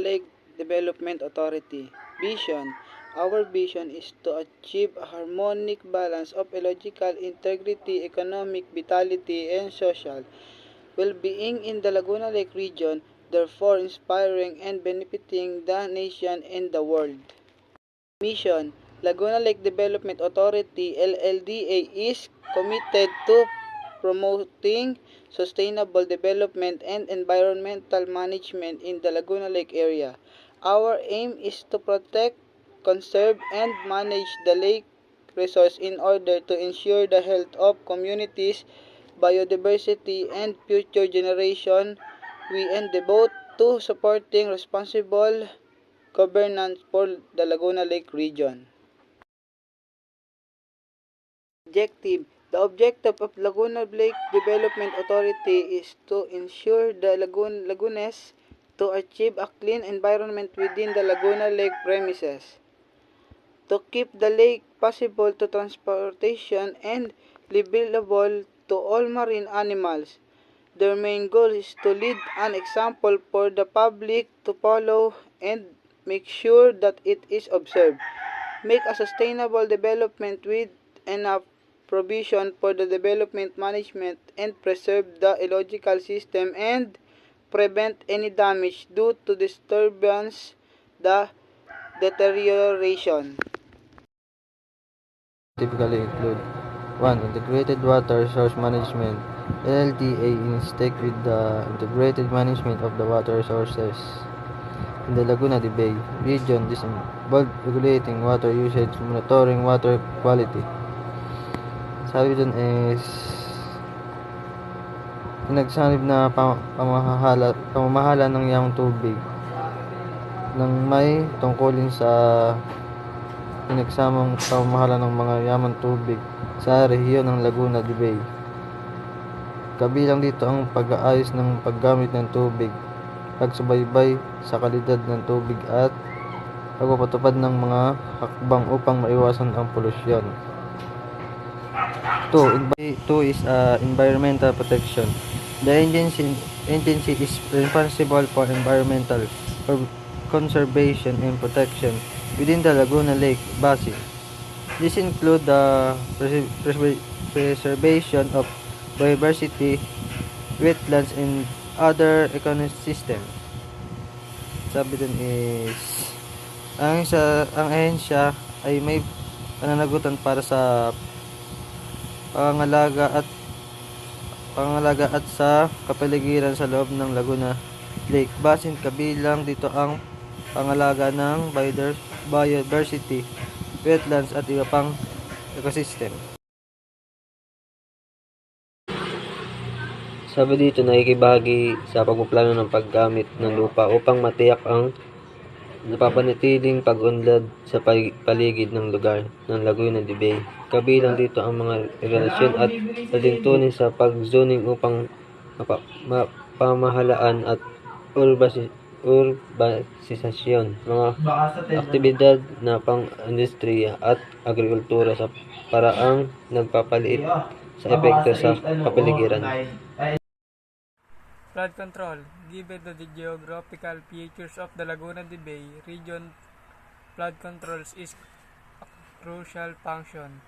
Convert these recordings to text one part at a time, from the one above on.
Lake Development Authority. Vision. Our vision is to achieve a harmonic balance of ecological integrity, economic vitality, and social well-being in the Laguna Lake region, therefore inspiring and benefiting the nation and the world. Mission. Laguna Lake Development Authority LLDA is committed to promoting sustainable development and environmental management in the Laguna Lake area. Our aim is to protect, conserve, and manage the lake resource in order to ensure the health of communities, biodiversity, and future generation. We devote to supporting responsible governance for the Laguna Lake region. Objective. The objective of Laguna Lake Development Authority is to ensure the Lagunes to achieve a clean environment within the Laguna Lake premises, to keep the lake possible to transportation and livable to all marine animals. Their main goal is to lead an example for the public to follow and make sure that it is observed. Make a sustainable development with enough provision for the development management and preserve the ecological system and prevent any damage due to disturbance, the deterioration. Typically include 1. Integrated water resource management. LLDA is tasked with the integrated management of the water resources in the Laguna de Bay region. This involves regulating water usage, monitoring water quality. Sabi dun is pinagsanib na pamamahala ng yamang tubig nang may tungkulin sa pinagsamang pamamahala ng mga yamang tubig sa rehiyon ng Laguna de Bay. Kabilang dito ang pag-aayos ng paggamit ng tubig, pagsubaybay sa kalidad ng tubig at pagpapatupad ng mga hakbang upang maiwasan ang polusyon. 2 is environmental protection. The agency is responsible for environmental conservation and protection within the Laguna Lake Basin. This includes the preservation of biodiversity, wetlands, and other ecosystems. Sabi dun is ang ahensya ay may pananagutan para sa pangangalaga at sa kapaligiran sa loob ng Laguna Lake Basin. Kabilang dito ang pangalaga ng biodiversity, wetlands at iba pang ecosystem. Sabi dito, nakikibahagi sa pagpaplano ng paggamit ng lupa upang matiyak ang napapanatiling pag-unlad sa paligid ng lugar ng Laguna de Bay. Kabilang dito ang mga regulasyon at talintunin sa pag-zoning upang pamahalaan at urbanisasyon, mga aktibidad na pang-industriya at agrikultura sa paraang nagpapaliit sa epekto sa kapaligiran. Flood control. Given the geographical features of the Laguna de Bay region, flood controls is a crucial function.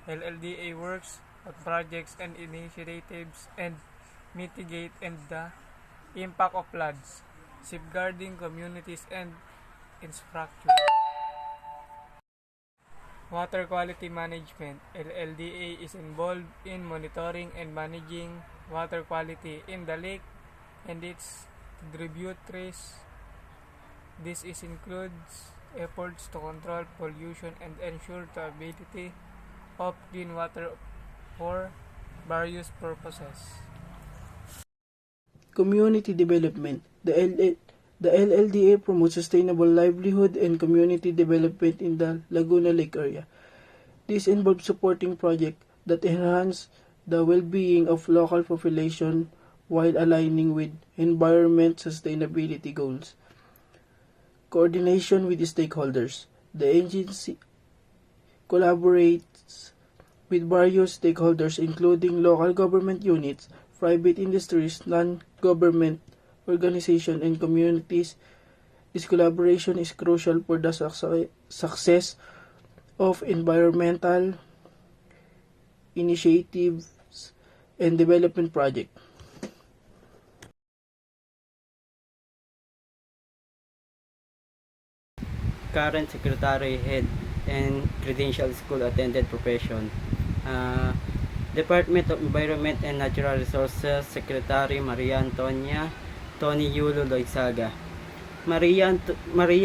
LLDA works on projects and initiatives and mitigate the impact of floods, safeguarding communities and infrastructure. Water quality management. LLDA is involved in monitoring and managing water quality in the lake and its tributaries. This includes efforts to control pollution and ensure the availability of clean water for various purposes. Community development. The LLDA promotes sustainable livelihood and community development in the Laguna Lake area. This involves supporting projects that enhance the well-being of local population while aligning with environment sustainability goals. Coordination with stakeholders. The agency collaborates with various stakeholders including local government units, private industries, non-government organizations, and communities This collaboration is crucial for the success of environmental initiatives and development projects. Current secretary, head, and credential school attended profession. Department of Environment and Natural Resources Secretary Maria Antonia Tony Yulo Loizaga. Maria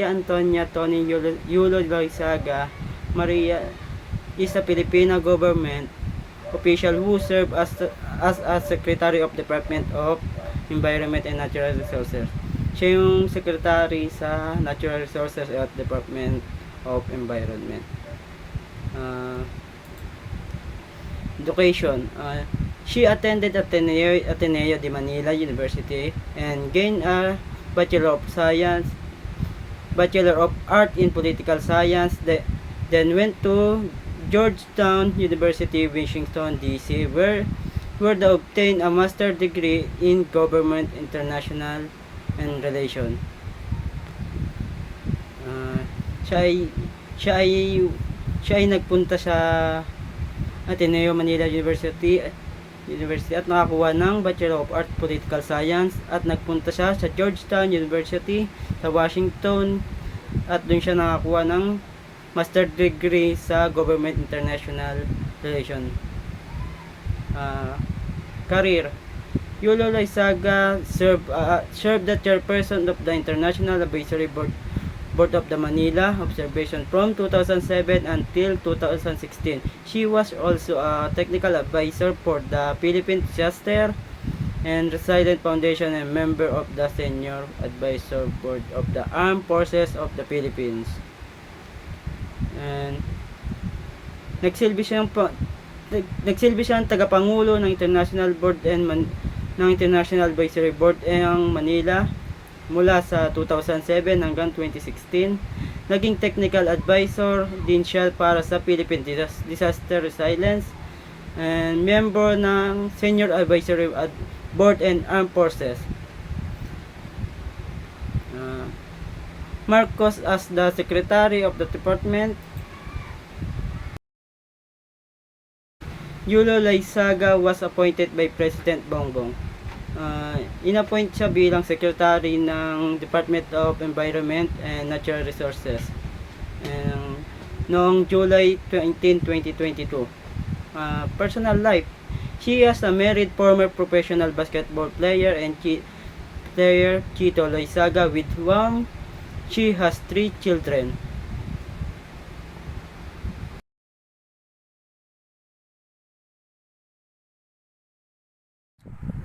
Antonia Tony Yulo Loizaga. Maria is a Filipino government official who served as Secretary of Department of Environment and Natural Resources. Siya yung secretary sa Natural Resources at Department of Environment. Education. She attended Ateneo de Manila University and gained a Bachelor of Art in Political Science. Then went to Georgetown University, Washington, D.C., where they obtained a master's degree in Government International and Relation. Siya ay nagpunta sa Ateneo Manila University at nakakuha ng Bachelor of Art Political Science at nagpunta siya sa Georgetown University sa Washington at doon siya nakakuha ng master degree sa Government International Relation. Career. Yulo Loizaga served the chairperson of the International Advisory Board of the Manila Observation from 2007 until 2016. She was also a technical advisor for the Philippine Disaster and Resilience Foundation and member of the Senior Advisor Board of the Armed Forces of the Philippines. And nagsilbi siyang tagapangulo ng International Board ng International Advisory Board ng Manila mula sa 2007 hanggang 2016. Naging technical advisor din siya para sa Philippine Disaster Resilience and member ng Senior Advisory Board and Armed Forces. Marcos as the Secretary of the Department. Yulo Loizaga was appointed by President Bongbong. Inappoint siya bilang Secretary ng Department of Environment and Natural Resources noong July 19, 2022. Personal life. She is a married former professional basketball player and player Chito Loizaga with whom she has 3 children.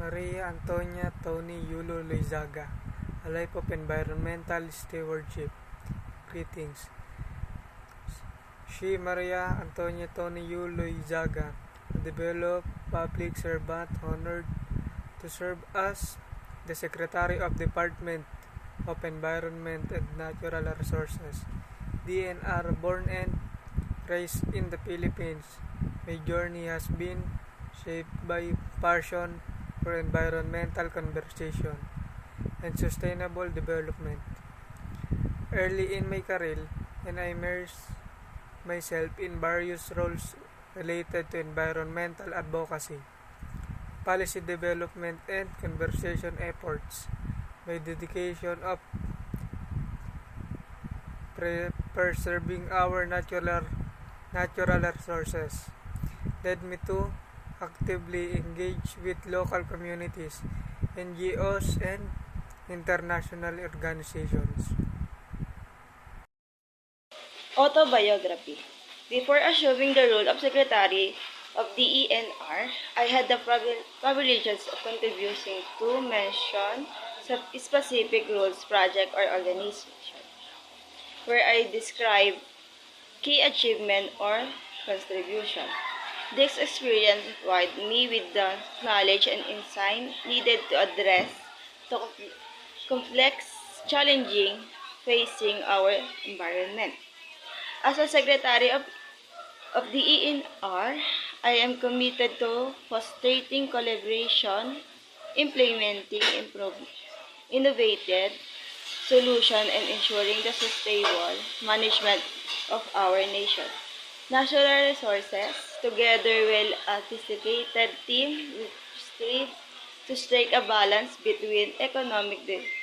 Maria Antonia Tony Yulo Loizaga, A Life of Environmental Stewardship. Greetings. She, Maria Antonia Tony Yulo Loizaga, a developed public servant honored to serve as the Secretary of Department of Environment and Natural Resources, DNR, born and raised in the Philippines. My journey has been shaped by passion for environmental conservation and sustainable development. Early in my career, and I immersed myself in various roles related to environmental advocacy, policy development, and conservation efforts. My dedication of preserving our natural resources led me to actively engage with local communities, NGOs, and international organizations. Autobiography. Before assuming the role of Secretary of DENR, I had the privileges of contributing to mention specific roles, project, or organization, where I describe key achievement or contribution. This experience provided me with the knowledge and insight needed to address the complex challenges facing our environment. As a Secretary of the ENR, I am committed to fostering collaboration, implementing innovative solution and ensuring the sustainable management of our nation. Natural resources, together with a dedicated team, will strive to strike a balance between economic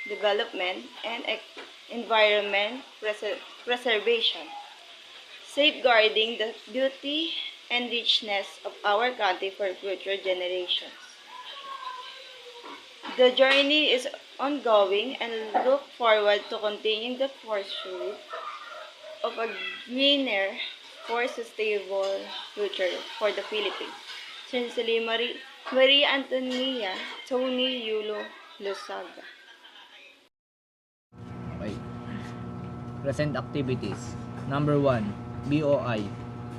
development and environment preservation, safeguarding the beauty and richness of our country for future generations. The journey is ongoing and look forward to continuing the pursuit of a greener, more sustainable future for the Philippines. Sincerely, Maria Antonia Tony Yulo Lusaga. Okay. Present activities. Number 1, BOI,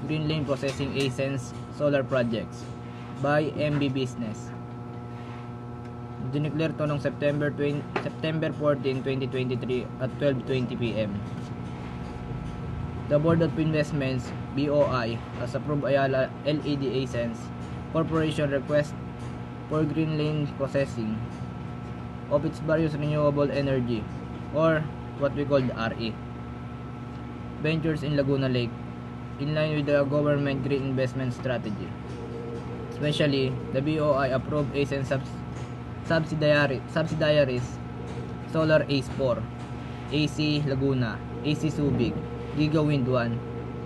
Green Lane Processing Ascens Solar Projects by MB Business. Dineclare to noong September 14, 2023 at 12:20 p.m. The Board of Investments, BOI, has approved Ayala LED Ascens Corporation request for green lane processing of its various renewable energy, or what we call the RE, ventures in Laguna Lake, in line with the government green investment strategy. Especially, the BOI approved Ascens subsidiaries Solar Ace 4, AC Laguna, AC Subic, Giga Wind 1,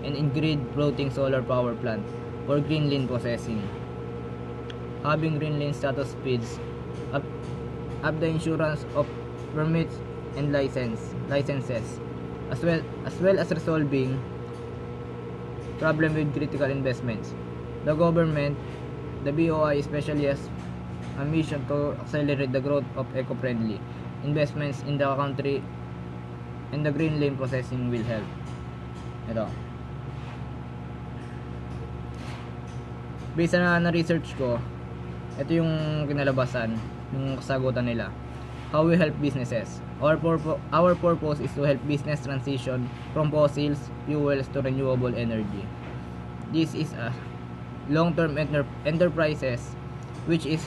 and InGrid Floating Solar Power Plant for green lane processing. Having green lane status speeds up the insurance of permits and licenses, as well as resolving problem with critical investments. The government, the BOI especially, has a mission to accelerate the growth of eco-friendly investments in the country, and the green lane processing will help. Ito. Based na research ko, ito yung kinalabasan, yung kasagutan nila. How we help businesses. Our purpose is to help business transition from fossils fuels to renewable energy. This is a long-term enterprises, which is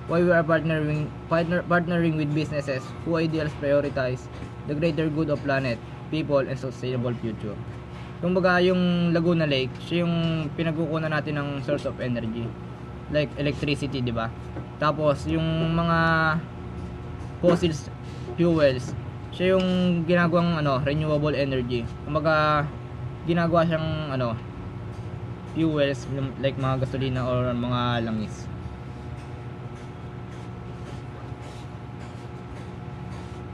why we are partnering with businesses who ideals prioritize the greater good of planet, people, and sustainable future. Kumbaga, yung Laguna Lake, siya yung pinagkukunan natin ng source of energy, like electricity, di ba? Tapos yung mga fossil fuels, siya yung ginagawang renewable energy. Kumbaga, ginagawa siyang fuels like mga gasolina or mga langis.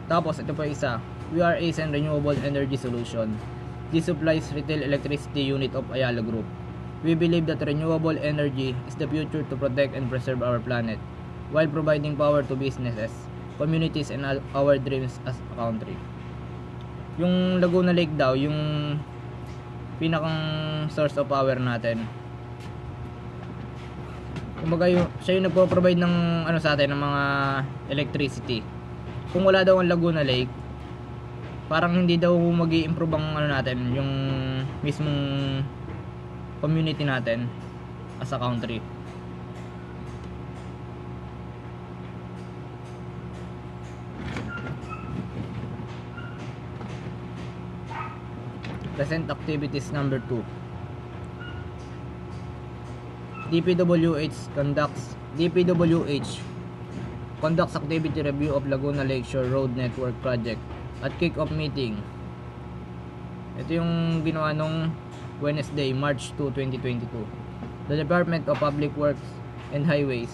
Tapos ito pa isa, we are Ascen Renewable Energy Solution. This supplies retail electricity unit of Ayala Group. We believe that renewable energy is the future to protect and preserve our planet, while providing power to businesses, communities, and our dreams as a country. Yung Laguna Lake daw, yung pinakang source of power natin. Kumbaga, siya yung nagpo-provide ng sa atin ng mga electricity. Kung wala daw ang Laguna Lake, parang hindi daw mag-i-improve ang natin, yung mismong community natin as a country. Present activities number 2. DPWH conducts activity review of Laguna Lakeshore Road Network Project at kick-off meeting. Ito yung ginawa nung Wednesday, March 2, 2022. The Department of Public Works and Highways,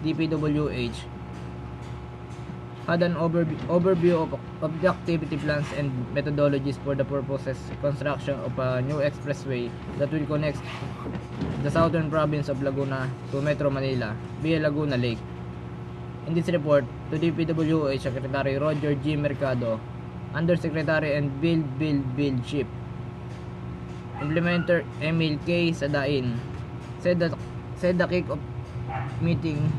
DPWH, had an overview of the activity plans and methodologies for the purposes construction of a new expressway that will connect the southern province of Laguna to Metro Manila via Laguna Lake. In this report, to DPWH Secretary Roger G. Mercado, Undersecretary and Build Chief Implementer Emil K. Sadain, said the kick-off meeting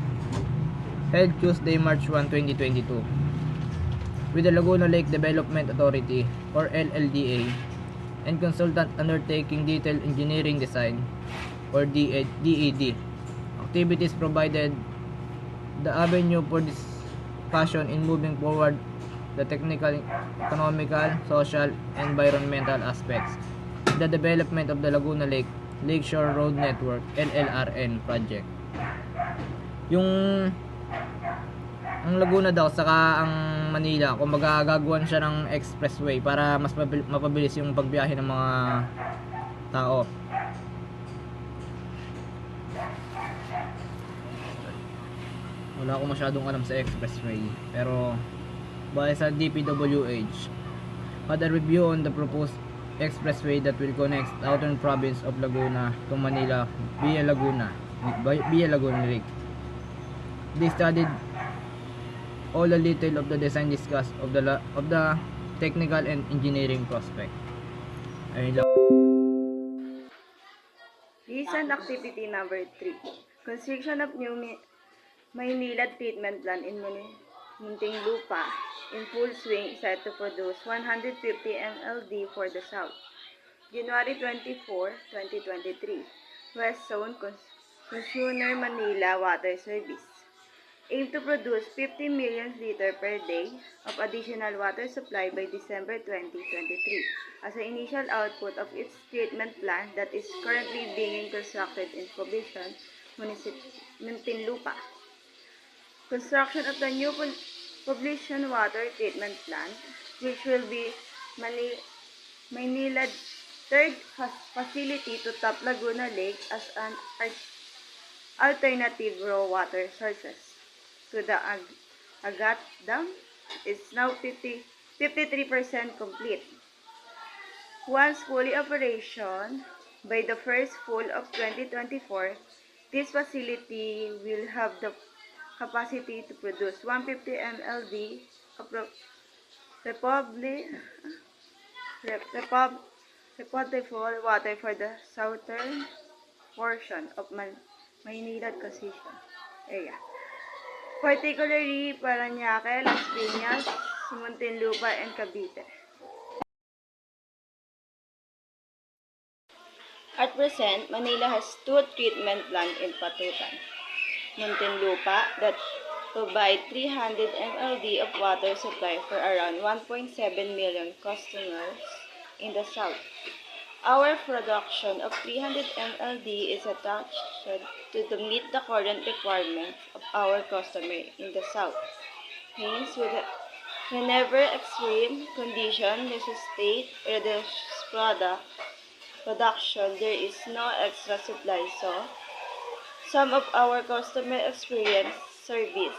held Tuesday, March 1, 2022 with the Laguna Lake Development Authority, or LLDA, and consultant undertaking detailed engineering design, or DED. Activities provided the avenue for discussion in moving forward the technical, economical, social, environmental aspects. The development of the Laguna Lakeshore Road Network LLRN project. Yung ang Laguna daw saka ang Manila, kumbaga gagawan siya ng expressway para mas mapabilis yung pagbiyahe ng mga tao. Wala akong masyadong alam sa expressway, pero base sa DPWH, had a review on the proposed expressway that will connect southern province of Laguna to Manila via Laguna Lake. They studied all a little of the design discussed of the technical and engineering prospect. Ayun lang. Recent activity number 3. Construction of new Maynila treatment plant in Muntinlupa in full swing, set to produce 150 MLD for the South. January 24, 2023. West Zone Consumer Manila Water Service. Aim to produce 50 million liters per day of additional water supply by December 2023 as an initial output of its treatment plant that is currently being constructed in Poblacion, Muntinlupa. Construction of the new Poblacion water treatment plant, which will be Maynila's third facility to tap Laguna Lake as an alternative raw water sources to the Agat Dam, is now 53% complete. Once fully operation by the first full of 2024, this facility will have the capacity to produce 150 MLD of potable water for the southern portion of Maynila Concession area, particularly Parañaque, Las Piñas, Muntinlupa, and Cavite. At present, Manila has 2 treatment plants in Patutan, Muntinlupa, that provide 300 MLD of water supply for around 1.7 million customers in the South. Our production of 300 MLD is attached to meet the current requirements of our customer in the South. Hence, whenever extreme condition necessitate reduced production, there is no extra supply, so some of our customer experience service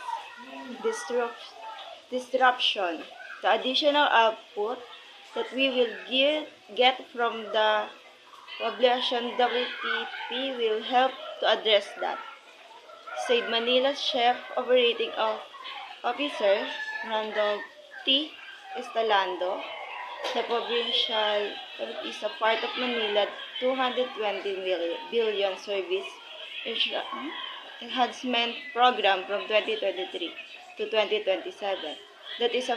disruption. The additional output that we will get from the Poblacion WTP will help to address that, said Manila's Chief Operating Officer Randolph T. Estalando. The provincial is a part of Manila 220 billion service enhancement program from 2023 to 2027 that is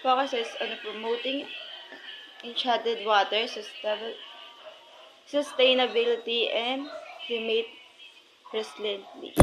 focuses on promoting enchanted water sustainability and climate resiliently.